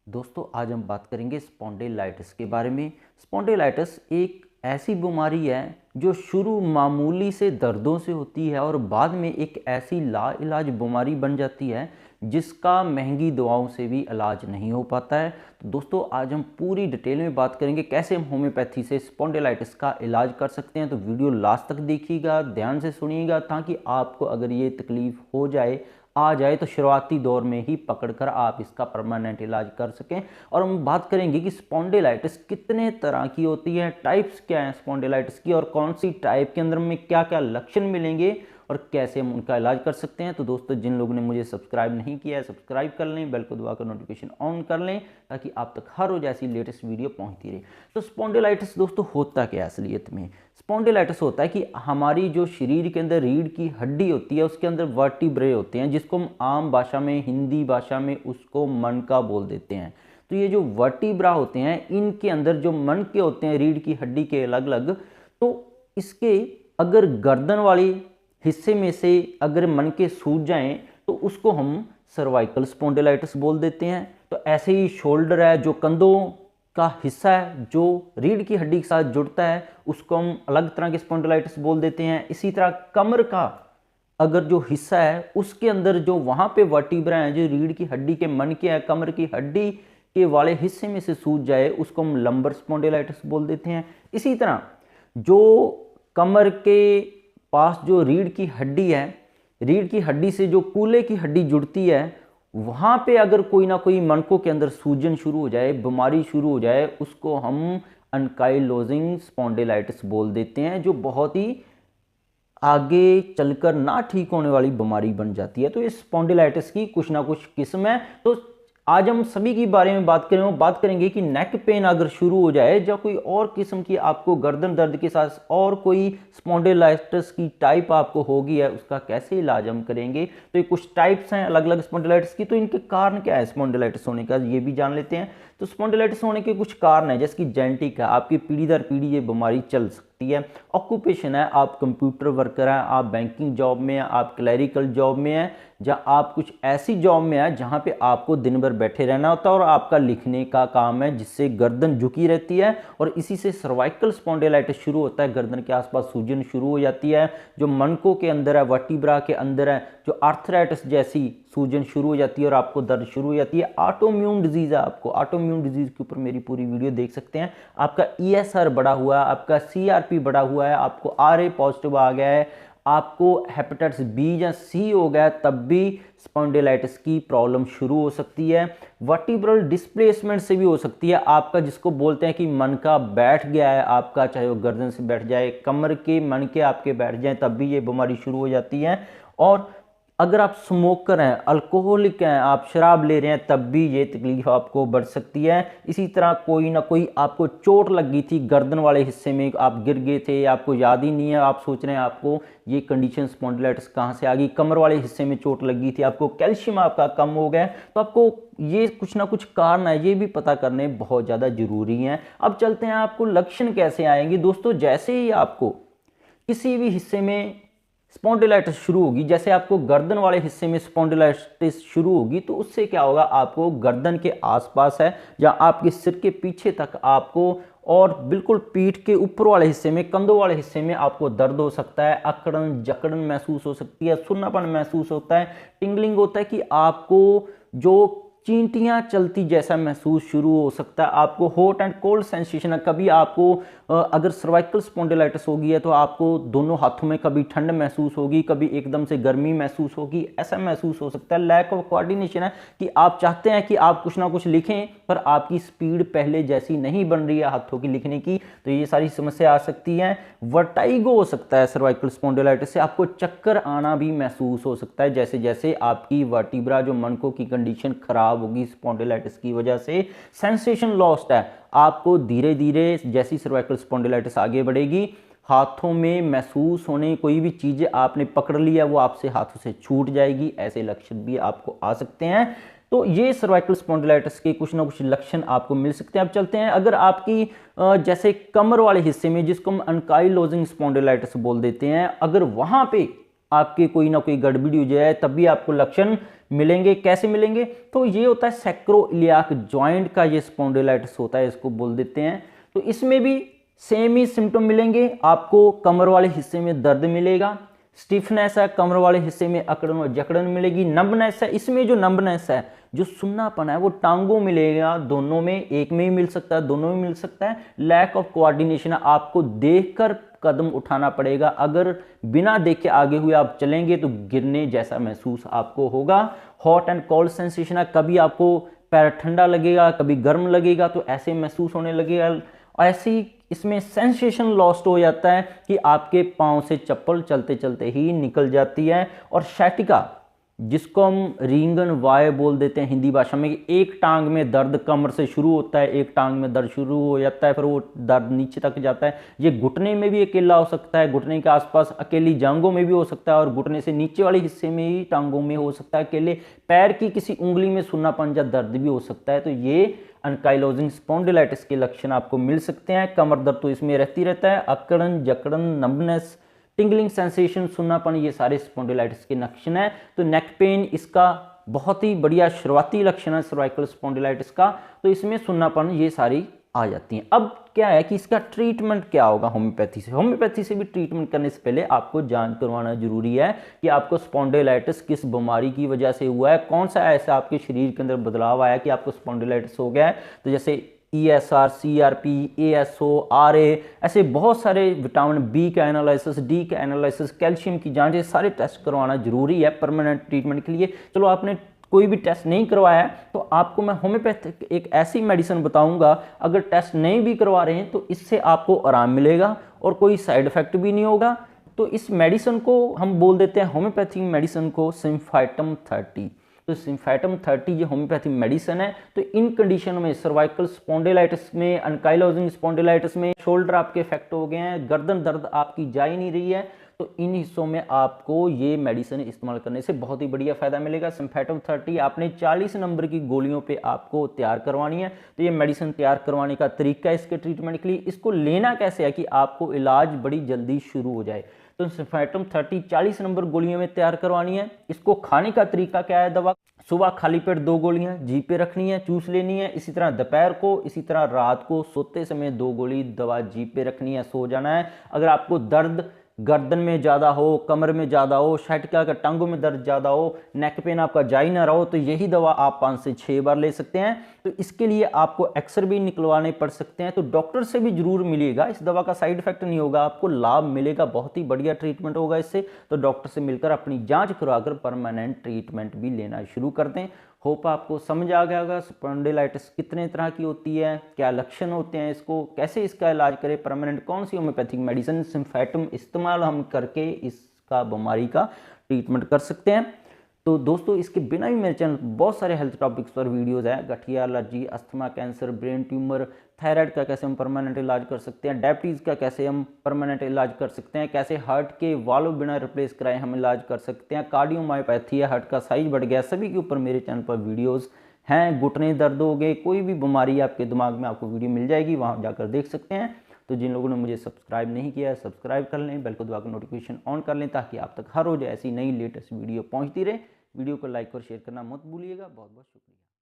दोस्तों आज हम बात करेंगे स्पॉन्डिलाइटिस के बारे में। स्पॉन्डिलाइटिस एक ऐसी बीमारी है जो शुरू मामूली से दर्दों से होती है और बाद में एक ऐसी लाइलाज बीमारी बन जाती है जिसका महंगी दवाओं से भी इलाज नहीं हो पाता है। तो दोस्तों आज हम पूरी डिटेल में बात करेंगे कैसे हम होम्योपैथी से स्पॉन्डिलाइटिस का इलाज कर सकते हैं। तो वीडियो लास्ट तक देखिएगा, ध्यान से सुनिएगा, ताकि आपको अगर ये तकलीफ हो जाए आ जाए तो शुरुआती दौर में ही पकड़कर आप इसका परमानेंट इलाज कर सकें। और हम बात करेंगे कि स्पॉन्डिलाइटिस कितने तरह की होती है, टाइप्स क्या हैं स्पॉन्डिलाइटिस की, और कौन सी टाइप के अंदर में क्या क्या लक्षण मिलेंगे और कैसे हम उनका इलाज कर सकते हैं। तो दोस्तों जिन लोगों ने मुझे सब्सक्राइब नहीं किया है सब्सक्राइब कर लें, बेल को दबाकर नोटिफिकेशन ऑन कर लें ताकि आप तक हर रोज ऐसी लेटेस्ट वीडियो पहुंचती रहे। तो स्पॉन्डिलाइटिस दोस्तों होता क्या है असलियत में? स्पॉन्डिलाइटिस होता है कि हमारी जो शरीर के अंदर रीढ़ की हड्डी होती है उसके अंदर वर्टिब्रे होते हैं, जिसको हम आम भाषा में हिंदी भाषा में उसको मनका बोल देते हैं। तो ये जो वर्टिब्रा होते हैं इनके अंदर जो मनके होते हैं रीढ़ की हड्डी के अलग अलग, तो इसके अगर गर्दन वाली हिस्से में से अगर मनके सूज जाएं तो उसको हम सर्वाइकल स्पॉन्डिलाइटिस बोल देते हैं। तो ऐसे ही शोल्डर है जो कंधों का हिस्सा है जो रीढ़ की हड्डी के साथ जुड़ता है उसको हम अलग तरह के स्पॉन्डिलाइटिस बोल देते हैं। इसी तरह कमर का अगर जो हिस्सा है उसके अंदर जो वहां पे वर्टिब्रा है जो रीढ़ की हड्डी के मनके है कमर की हड्डी के वाले हिस्से में से सूज जाए उसको हम लंबर स्पॉन्डिलाइटिस बोल देते हैं। इसी तरह जो कमर के पास जो रीढ़ की हड्डी है, रीढ़ की हड्डी से जो कूल्हे की हड्डी जुड़ती है वहां पे अगर कोई ना कोई मनकों के अंदर सूजन शुरू हो जाए, बीमारी शुरू हो जाए, उसको हम अनकाइलोजिंग स्पॉन्डिलाइटिस बोल देते हैं, जो बहुत ही आगे चलकर ना ठीक होने वाली बीमारी बन जाती है। तो इस स्पॉन्डिलाइटिस की कुछ ना कुछ किस्म है। तो आज हम सभी के बारे में बात करेंगे कि नेक पेन अगर शुरू हो जाए या कोई और किस्म की आपको गर्दन दर्द के साथ और कोई स्पॉन्डिलाइटिस की टाइप आपको होगी है उसका कैसे इलाज हम करेंगे। तो ये कुछ टाइप्स हैं अलग अलग स्पॉन्डिलाइटिस की। तो इनके कारण क्या है स्पॉन्डिलाइटिस होने का ये भी जान लेते हैं। तो स्पॉन्डिलाइटिस होने के कुछ कारण है जैसे कि जेनेटिक है, आपकी पीढ़ी दर पीढ़ी ये बीमारी चल सकती है। ऑक्यूपेशन है, आप कंप्यूटर वर्कर हैं, आप बैंकिंग जॉब में हैं, आप क्लैरिकल जॉब में हैं, या आप कुछ ऐसी जॉब में हैं जहां पे आपको दिन भर बैठे रहना होता है और आपका लिखने का काम है जिससे गर्दन झुकी रहती है और इसी से सर्वाइकल स्पॉन्डिलाइटिस शुरू होता है। गर्दन के आसपास सूजन शुरू हो जाती है, जो मनकों के अंदर है वर्टिब्रा के अंदर है जो आर्थराइटिस जैसी सूजन शुरू हो जाती है और आपको दर्द शुरू हो जाती है। ऑटोइम्यून डिजीज है, आपको ऑटोइम्यून डिजीज के ऊपर मेरी पूरी वीडियो देख सकते हैं। आपका ESR बढ़ा हुआ है, आपका CRP बढ़ा हुआ है, आपको RA पॉजिटिव आ गया है, आपको हेपेटाइटिस B या C हो गया तब भी स्पॉन्डिलाइटिस की प्रॉब्लम शुरू हो सकती है। वर्टिब्रल डिस्प्लेसमेंट से भी हो सकती है, आपका जिसको बोलते हैं कि मन का बैठ गया है आपका, चाहे वो गर्दन से बैठ जाए, कमर के मन के आपके बैठ जाए तब भी ये बीमारी शुरू हो जाती है। और अगर आप स्मोकर हैं, अल्कोहलिक हैं, आप शराब ले रहे हैं तब भी ये तकलीफ आपको बढ़ सकती है। इसी तरह कोई ना कोई आपको चोट लग गई थी गर्दन वाले हिस्से में, आप गिर गए थे, आपको याद ही नहीं है, आप सोच रहे हैं आपको ये कंडीशन स्पॉन्डिलाइटिस कहाँ से आ गई, कमर वाले हिस्से में चोट लग गई थी, आपको कैल्शियम आपका कम हो गया, तो आपको ये कुछ ना कुछ कारण है ये भी पता करने बहुत ज़्यादा जरूरी हैं। अब चलते हैं आपको लक्षण कैसे आएंगे। दोस्तों जैसे ही आपको किसी भी हिस्से में स्पॉन्डिलाइटिस शुरू होगी, जैसे आपको गर्दन वाले हिस्से में स्पॉन्डिलाइटिस शुरू होगी तो उससे क्या होगा, आपको गर्दन के आसपास है या आपके सिर के पीछे तक आपको और बिल्कुल पीठ के ऊपर वाले हिस्से में कंधों वाले हिस्से में आपको दर्द हो सकता है, अकड़न जकड़न महसूस हो सकती है, सुन्नापन महसूस होता है, टिंगलिंग होता है कि आपको जो चींटियां चलती जैसा महसूस शुरू हो सकता है, आपको हॉट एंड कोल्ड सेंसेशन है। कभी आपको अगर सर्वाइकल स्पॉन्डिलाइटिस होगी है तो आपको दोनों हाथों में कभी ठंड महसूस होगी, कभी एकदम से गर्मी महसूस होगी, ऐसा महसूस हो सकता है। लैक ऑफ कोऑर्डिनेशन है कि आप चाहते हैं कि आप कुछ ना कुछ लिखें पर आपकी स्पीड पहले जैसी नहीं बन रही है हाथों की लिखने की, तो ये सारी समस्या आ सकती है। वर्टाइगो हो सकता है सर्वाइकल स्पॉन्डिलाइटिस से, आपको चक्कर आना भी महसूस हो सकता है जैसे जैसे आपकी वर्टिब्रा जो मनकों की कंडीशन खराब होगी स्पॉन्डिलाइटिस की वजह से। सेंसेशन लॉस्ट है, आपको धीरे धीरे जैसी सर्वाइकल स्पॉन्डिलाइटिस आगे बढ़ेगी हाथों में महसूस होने कोई भी चीजें आपने पकड़ लिया वो आपसे हाथों से छूट जाएगी, ऐसे लक्षण भी आपको आ सकते हैं। तो ये सर्वाइकल स्पॉन्डिलाइटिस के कुछ ना कुछ लक्षण आपको मिल सकते हैं। अब चलते हैं, अगर आपकी जैसे कमर वाले हिस्से में जिसको हम अनकाइलोजिंग स्पॉन्डिलाइटिस बोल देते हैं, अगर वहां पे आपके कोई ना कोई गड़बड़ी हो जाए तभी आपको लक्षण मिलेंगे। कैसे मिलेंगे? तो ये होता है सैक्रोइलियाक जॉइंट का ये स्पॉन्डिलाइटिस होता है, इसको बोल देते हैं। तो इसमें भी सेम ही सिम्टम मिलेंगे, आपको कमर वाले हिस्से में दर्द मिलेगा, स्टिफनेस है कमर वाले हिस्से में, अकड़न और जकड़न मिलेगी, नंबनेस है, इसमें जो नंबनेस है, जो सुन्नापन है वो टांगों मिलेगा, दोनों में, एक में ही मिल सकता है, दोनों में मिल सकता है। लैक ऑफ कोऑर्डिनेशन है, आपको देखकर कदम उठाना पड़ेगा, अगर बिना देखे आगे हुए आप चलेंगे तो गिरने जैसा महसूस आपको होगा। हॉट एंड कोल्ड सेंसेशन है, कभी आपको पैर ठंडा लगेगा, कभी गर्म लगेगा, तो ऐसे महसूस होने लगेगा। ऐसे ही इसमें सेंसेशन लॉस्ट हो जाता है कि आपके पांव से चप्पल चलते चलते ही निकल जाती है। और शैटिका, जिसको हम रींगन वाय बोल देते हैं हिंदी भाषा में, एक टांग में दर्द कमर से शुरू होता है, एक टांग में दर्द शुरू हो जाता है, फिर वो दर्द नीचे तक जाता है। ये घुटने में भी अकेला हो सकता है, घुटने के आसपास, अकेली जांघों में भी हो सकता है, और घुटने से नीचे वाले हिस्से में ही टांगों में हो सकता है, अकेले पैर की किसी उंगली में सुन्नापन या दर्द भी हो सकता है। तो ये अनकाइलोजिंग स्पॉन्डिलाइटिस के लक्षण आपको मिल सकते हैं। कमर दर्द तो इसमें रहता है, अकड़न, जकड़न, नंबनेस, टिंगलिंग सेंसेशन, सुन्नापन, ये सारे स्पॉन्डिलाइटिस के लक्षण है। तो नेक पेन इसका बहुत ही बढ़िया शुरुआती लक्षण है सर्वाइकल स्पॉन्डिलाइटिस का। तो इसमें सुन्नापन ये सारी आ जाती हैं। अब क्या है कि इसका ट्रीटमेंट क्या होगा होम्योपैथी से? होम्योपैथी से भी ट्रीटमेंट करने से पहले आपको जांच करवाना जरूरी है कि आपको स्पॉन्डिलाइटिस किस बीमारी की वजह से हुआ है, कौन सा ऐसा आपके शरीर के अंदर बदलाव आया कि आपको स्पॉन्डिलाइटिस हो गया है। तो जैसे ESR, CRP, ASO, RA, ऐसे बहुत सारे, विटामिन बी का एनालिसिस, डी का एनालिसिस, कैल्शियम की जांच, ये सारे टेस्ट करवाना जरूरी है परमानेंट ट्रीटमेंट के लिए। चलो आपने कोई भी टेस्ट नहीं करवाया है तो आपको मैं होम्योपैथिक एक ऐसी मेडिसिन बताऊंगा, अगर टेस्ट नहीं भी करवा रहे हैं तो इससे आपको आराम मिलेगा और कोई साइड इफेक्ट भी नहीं होगा। तो इस मेडिसिन को हम बोल देते हैं, होम्योपैथिक मेडिसिन को, सिम्फाइटम 30। तो सिम्फाइटम 30 ये होम्योपैथिक मेडिसिन है। तो इन कंडीशन में, सर्वाइकल स्पॉन्डिलाइटिस में, अनकाइलोजिंग स्पॉन्डिलाइटिस में, शोल्डर आपके इफेक्ट हो गए हैं, गर्दन दर्द आपकी जा ही नहीं रही है, तो इन हिस्सों में आपको ये मेडिसिन इस्तेमाल करने से बहुत ही बढ़िया फायदा मिलेगा। सिम्फाइटम 30 आपने 40 नंबर की गोलियों पे आपको तैयार करवानी है। तो ये मेडिसिन तैयार करवाने का तरीका है इसके ट्रीटमेंट के लिए। इसको लेना कैसे है कि आपको इलाज बड़ी जल्दी शुरू हो जाए। तो सिम्फाइटम 30 40 नंबर गोलियों में तैयार करवानी है। इसको खाने का तरीका क्या है? दवा सुबह खाली पेट 2 गोलियां जीभ पे रखनी है, चूस लेनी है। इसी तरह दोपहर को, इसी तरह रात को सोते समय 2 गोली दवा जीभ पे रखनी है, सो जाना है। अगर आपको दर्द गर्दन में ज़्यादा हो, कमर में ज़्यादा हो, शैटिका का टांगों में दर्द ज़्यादा हो, नेक पेन आपका जा ही ना रहो, तो यही दवा आप 5 से 6 बार ले सकते हैं। तो इसके लिए आपको एक्सरे भी निकलवाने पड़ सकते हैं। तो डॉक्टर से भी जरूर मिलिएगा, इस दवा का साइड इफेक्ट नहीं होगा, आपको लाभ मिलेगा, बहुत ही बढ़िया ट्रीटमेंट होगा इससे। तो डॉक्टर से मिलकर अपनी जांच करवाकर परमानेंट ट्रीटमेंट भी लेना शुरू कर दें। होप आपको समझ आ गया होगा स्पॉन्डिलाइटिस कितने तरह की होती है, क्या लक्षण होते हैं, इसको कैसे इसका इलाज करें, परमानेंट कौन सी होम्योपैथिक मेडिसिन सिम्फाइटम इस्तेमाल हम करके इसका बीमारी का ट्रीटमेंट कर सकते हैं। तो दोस्तों, इसके बिना भी मेरे चैनल बहुत सारे हेल्थ टॉपिक्स पर वीडियोस हैं, गठिया, allergy, asthma, cancer, brain tumour, thyroid का कैसे हम परमानेंट इलाज कर सकते हैं, डायबिटीज़ का कैसे हम परमानेंट इलाज कर सकते हैं, कैसे हार्ट के वाल्व बिना रिप्लेस कराए हम इलाज कर सकते हैं, कार्डियोमायोपैथी है, हार्ट का साइज बढ़ गया, सभी के ऊपर मेरे चैनल पर वीडियोज़ हैं। घुटने दर्द हो गए, कोई भी बीमारी आपके दिमाग में, आपको वीडियो मिल जाएगी, वहाँ जाकर देख सकते हैं। तो जिन लोगों ने मुझे सब्सक्राइब नहीं किया है, सब्सक्राइब कर लें, बेल को दबाकर नोटिफिकेशन ऑन कर लें, ताकि आप तक हर रोज ऐसी नई लेटेस्ट वीडियो पहुँचती रहे। वीडियो को लाइक और शेयर करना मत भूलिएगा। बहुत बहुत शुक्रिया।